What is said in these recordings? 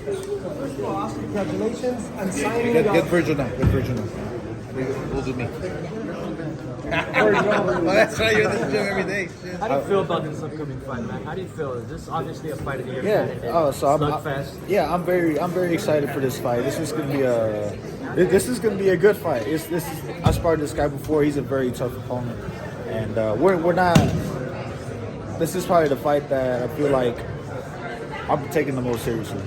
First of all, Oscar, congratulations on signing. Get Vergil now. Get Vergil now. We'll do me. Vergil. Oh, that's right. You're in the gym every day. How do you feel about this upcoming fight, man? How do you feel? Is this obviously a fight of the year? Yeah. Oh, so I'm very excited for this fight. This is gonna be a good fight. I sparred this guy before. He's a very tough opponent, and we're not. This is probably the fight that I feel like I'm taking the most seriously.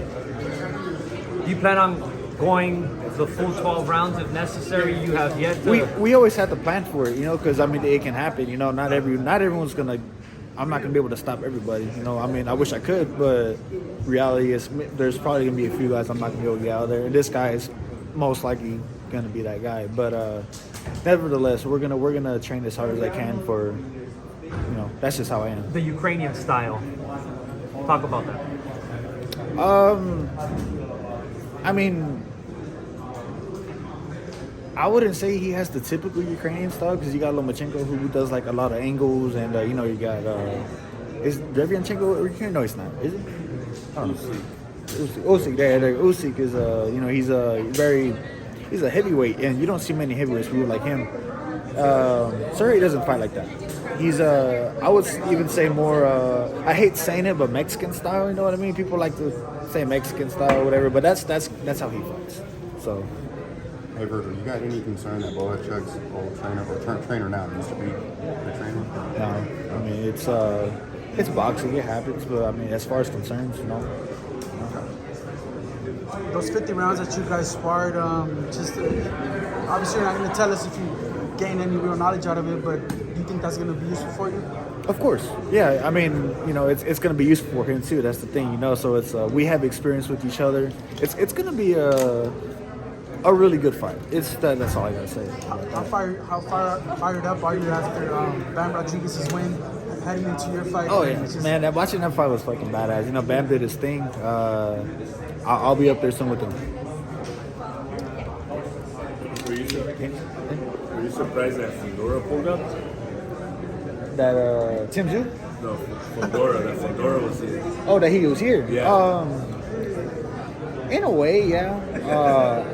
Do you plan on going the full 12 rounds if necessary? You have yet to... We always have to plan for it, because I mean it can happen. Not everyone's gonna. I'm not gonna be able to stop everybody. I mean I wish I could, but reality is there's probably gonna be a few guys I'm not gonna be able to get out of there, and this guy is most likely gonna be that guy. But nevertheless, we're gonna train as hard as I can for. That's just how I am. The Ukrainian style. Talk about that. I mean, I wouldn't say he has the typical Ukrainian style because you got Lomachenko who does like a lot of angles, and you got is Derevyanchenko Ukrainian? No, he's not. Is he? I don't know. Usyk. Usyk is he's a heavyweight, and you don't see many heavyweights who are like him. Serhii doesn't fight like that. He's I would even say more. I hate saying it, but Mexican style. You know what I mean? People like to say Mexican style or whatever, but that's how he fights. So. Hey Vergil, you got any concern that Bohachuk's old trainer or trainer now used to be the trainer? No, I mean it's boxing. It happens, but I mean as far as concerns, Those 50 rounds that you guys sparred, obviously you're not going to tell us if you gain any real knowledge out of it, but do you think that's going to be useful for you? Of course, yeah. I mean, it's going to be useful for him too. That's the thing, So it's we have experience with each other. It's going to be a really good fight. That's all I gotta say. How fired up are you after Bam Rodriguez's win, heading into your fight? Oh yeah, man! Watching that fight was fucking badass. Bam did his thing. I'll be up there soon with him. Were you surprised that Fondora pulled up? That Tim Zhu? No, Fondora. That Fondora was here. Oh, that he was here. Yeah. In a way, yeah.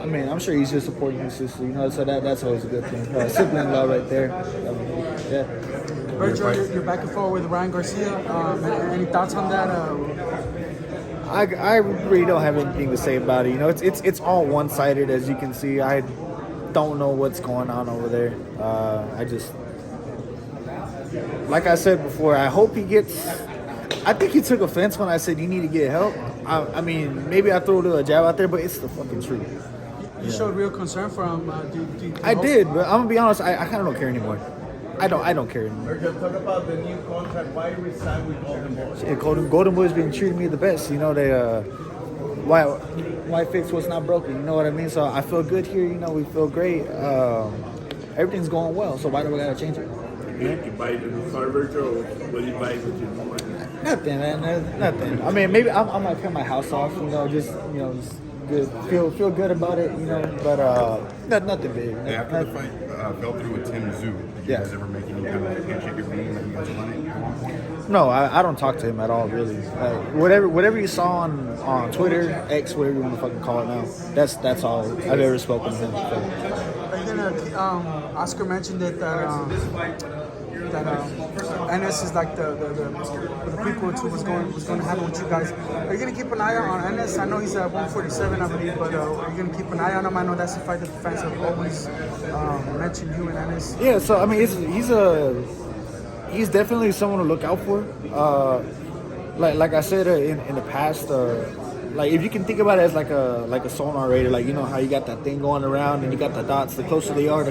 I mean, I'm sure he's just supporting his sister, so that's always a good thing. Sibling love right there. Yeah. Vergil, you're back and forth with Ryan Garcia. Any thoughts on that? I really don't have anything to say about it. It's all one-sided, as you can see. I don't know what's going on over there. Like I said before, I hope he gets. I think he took offense when I said you need to get help. I mean, maybe I threw a little jab out there, but it's the fucking truth. You showed real concern for him. I did, but I'm gonna be honest. I kind of don't care anymore. I don't care anymore. Vergil, talk about the new contract. Why you resign with Golden Boy? Yeah, Golden Boy's been treating me the best. They why fix what's not broken? You know what I mean? So I feel good here. We feel great. Everything's going well. So why do we gotta change it? You buy the new car, Vergil, or what do you buy with your new money? Nothing, man. Nothing. I mean, maybe I might pay my house off. Just good. Feel good about it. But nothing big. Hey, after the fight fell through with Tim Zhu, did you guys ever make any kind of handshake agreement that you guys wanted? No, I don't talk to him at all, really. Whatever you saw on Twitter, X, whatever you want to fucking call it now, that's all I've ever spoken to him. Are you gonna? Oscar mentioned that NS is like the prequel to what's going to happen with you guys. Are you gonna keep an eye on NS? I know he's at 147, I believe, but are you gonna keep an eye on him? I know that's the fight that the fans have always mentioned, you and NS. Yeah, so I mean, he's definitely someone to look out for. Like I said in the past, like if you can think about it as like a sonar radar, how you got that thing going around and you got the dots. The closer they are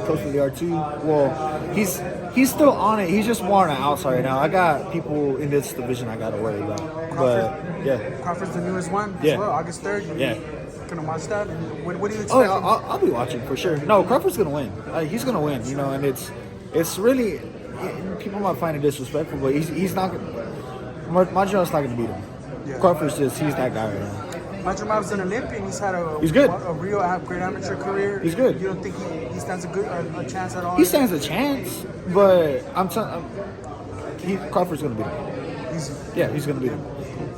too. Well, he's still on it. He's just more on the outside right now. I got people in this division I got to worry about. But yeah, Crawford's the newest one as well, August 3rd. Yeah. Gonna watch that? What do you expect? Oh, yeah, I'll be watching for sure. No, Crawford's gonna win. He's gonna win. And it's really people might find it disrespectful, but he's not. Madrimov's not gonna beat him. Yeah. Crawford's he's that guy right now. Madrimov's an Olympian. He's had he's good. a real great amateur career. He's good. You don't think he stands a chance at all? He stands a chance, but Crawford's gonna beat him. He's gonna beat him.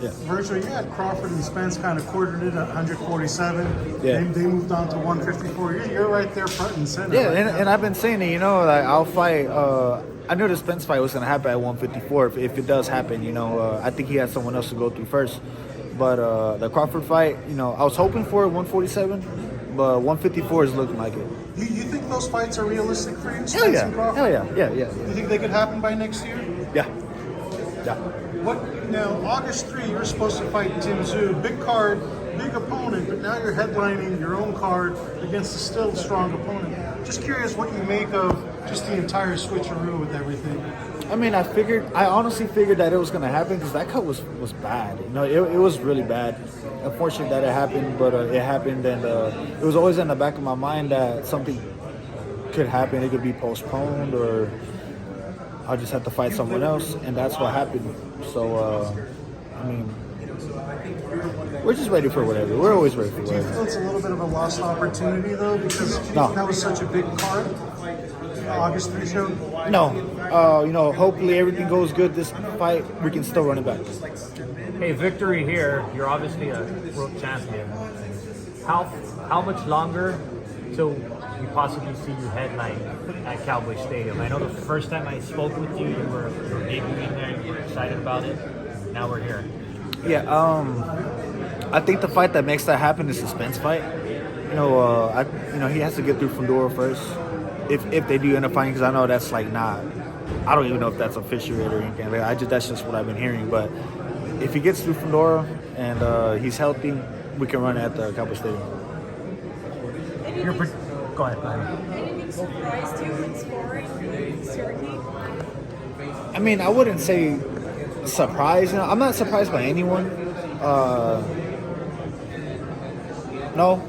Yeah. Vergil, you had Crawford and Spence kind of quartered it at 147. Yeah. They moved on to 154. You're right there front and center. Yeah, right and I've been saying it, like I'll fight. I knew the Spence fight was going to happen at 154 if it does happen. I think he has someone else to go through first. But the Crawford fight, I was hoping for 147, but 154 is looking like it. You think those fights are realistic for you, Hell Spence yeah, and Crawford? hell yeah. You think they could happen by next year? Yeah. Now, August 3, you're supposed to fight Tim Tszyu. Big card, big opponent, but now you're headlining your own card against a still strong opponent. Just curious what you make of just the entire switcheroo with everything. I mean, I honestly figured that it was going to happen because that cut was bad. It was really bad. Unfortunate that it happened, but it happened, and it was always in the back of my mind that something could happen. It could be postponed, or I'll just have to fight someone else, and that's what happened. So, I mean, we're just ready for whatever. We're always ready for Do you whatever. feel it's a little bit of a lost opportunity, though, because No. that was such a big card? August 3 show? No. Hopefully everything goes good this fight. We can still run it back. Hey, victory here. You're obviously a world champion. How much longer till we possibly see you headline at Cowboy Stadium? I know the first time I spoke with you, you were debuting there. You were excited about it. Now we're here. Yeah. I think the fight that makes that happen is the Spence fight. He has to get through Fundora first. If they do end up fighting, because I know that's like not. I don't even know if that's official or anything. That's just what I've been hearing. But if he gets through Fundora and he's healthy, we can run at the Cowboy Stadium. Go ahead. Anything surprised you in sparring with Serhii? I mean, I wouldn't say surprised. I'm not surprised by anyone. No,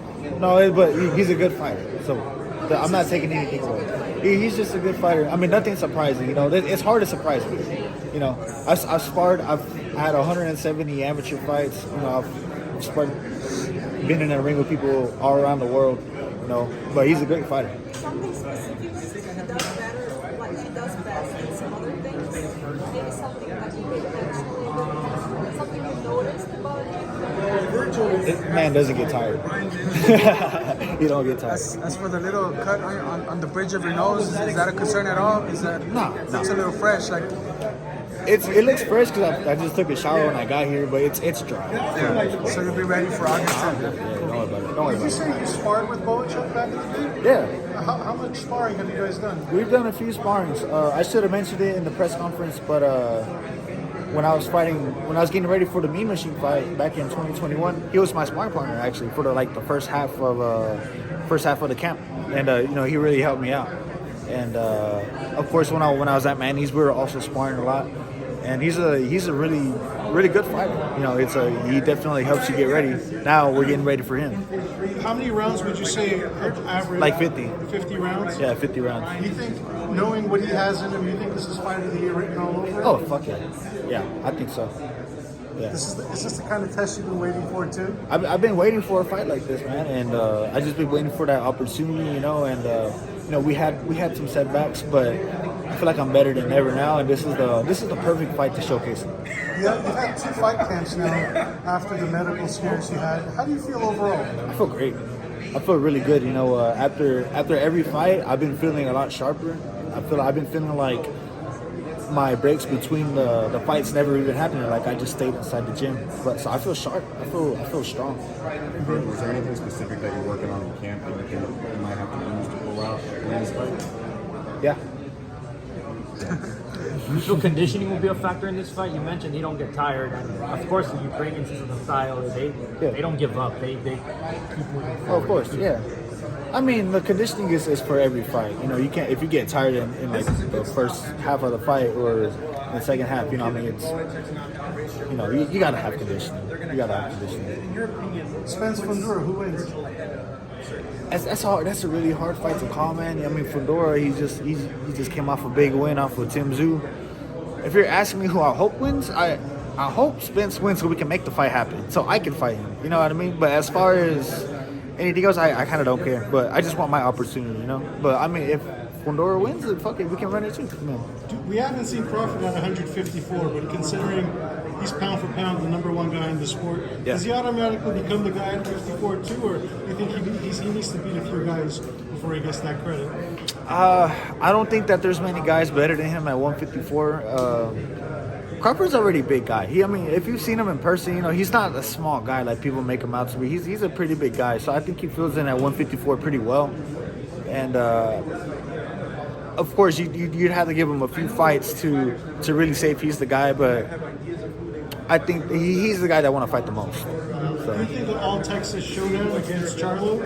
but he's a good fighter. So I'm not taking anything away. He's just a good fighter. I mean, nothing surprising. It's hard to surprise me. I've sparred. I had 170 amateur fights. I've sparred, been in a ring with people all around the world. But he's a great fighter. Something specific he does better, like he does best than some other things. Maybe something that you paid attention to, something you noticed about him. This man doesn't get tired. He don't get tired. As for the little cut on the bridge of your nose, is that a concern at all? Is that No. looks a little fresh? Like It looks fresh because I just took a shower when I got here, but it's dry. yeah. So you'll be ready for August 10th. Yeah, don't worry about it. Don't worry Did you about say you sparred with Bohachuk back in the day? it. Yeah. How much sparring have you guys done? We've done a few sparrings. I should have mentioned it in the press conference, but when I was getting ready for the Mean Machine fight back in 2021, he was my sparring partner actually for the first half of the camp, and he really helped me out. And of course, when I was at Manny's, we were also sparring a lot. And he's a really good fighter. He definitely helps you get ready. Now we're getting ready for him. How many rounds would you say average? Like 50. 50 rounds? Yeah, 50 rounds. You think, knowing what he has in him, you think this is fight of the year written all over? Oh, fuck yeah. Yeah, I think so. Yeah. Is this the kind of test you've been waiting for too? I've been waiting for a fight like this, man, and I just been waiting for that opportunity, and we had some setbacks, but I feel like I'm better than ever now, and this is the perfect fight to showcase it. Yeah, you've had 2 fight camps now after the medical scares you had. How do you feel overall? I feel great. I feel really good. After every fight, I've been feeling a lot sharper. I've been feeling like my breaks between the fights never even happened. Like I just stayed inside the gym. So I feel sharp. I feel strong. Was there anything specific that you're working on in camp that you might have to use to pull out in this fight? Yeah. You feel conditioning will be a factor in this fight? You mentioned you don't get tired, and of course the Ukrainians is the style. They don't give up. They keep moving forward. Oh, of course, yeah. I mean, the conditioning is for every fight. You can't, if you get tired in like the first half of the fight or in the second half, it's, you gotta have conditioning. You gotta have conditioning. In your opinion, Spence Fundora, who wins? That's hard. That's a really hard fight to call, man. I mean, Fundora, he just came off a big win off with Tim Tszyu. If you're asking me who I hope wins, I hope Spence wins so we can make the fight happen, so I can fight him. You know what I mean? But as far as anything else, I kind of don't care. But I just want my opportunity, But I mean, if Fundora wins, then fuck it, we can run it too. We haven't seen Crawford at 154, but considering he's pound for pound the #1 guy in the sport. Yeah. Does he automatically become the guy at 54 too, or do you think he needs to beat a few guys before he gets that credit? I don't think that there's many guys better than him at 154. Crawford's a really big guy. I mean, if you've seen him in person, you know, he's not a small guy like people make him out to be. He's a pretty big guy. So I think he fills in at 154 pretty well. And of course, you'd have to give him a few fights to really say if he's the guy. But I think he's the guy that I want to fight the most. So. Do you think an all-Texas showdown against Charlo?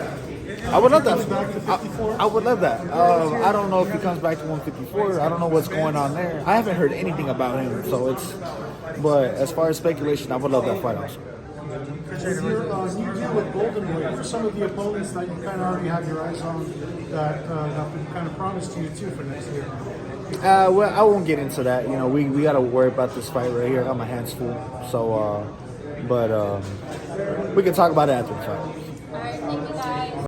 I would love that. Comes back to 54? I would love that. I don't know if he comes back to 154. I don't know what's going on there. I haven't heard anything about him, so it's. But as far as speculation, I would love that fight also. Is your new deal with Golden Weight for some of the opponents that you kind of already have your eyes on that been kind of promised to you too for next year? Well, I won't get into that. You know, we got to worry about this fight right here. I got my hands full. So, but we can talk about it after the fight.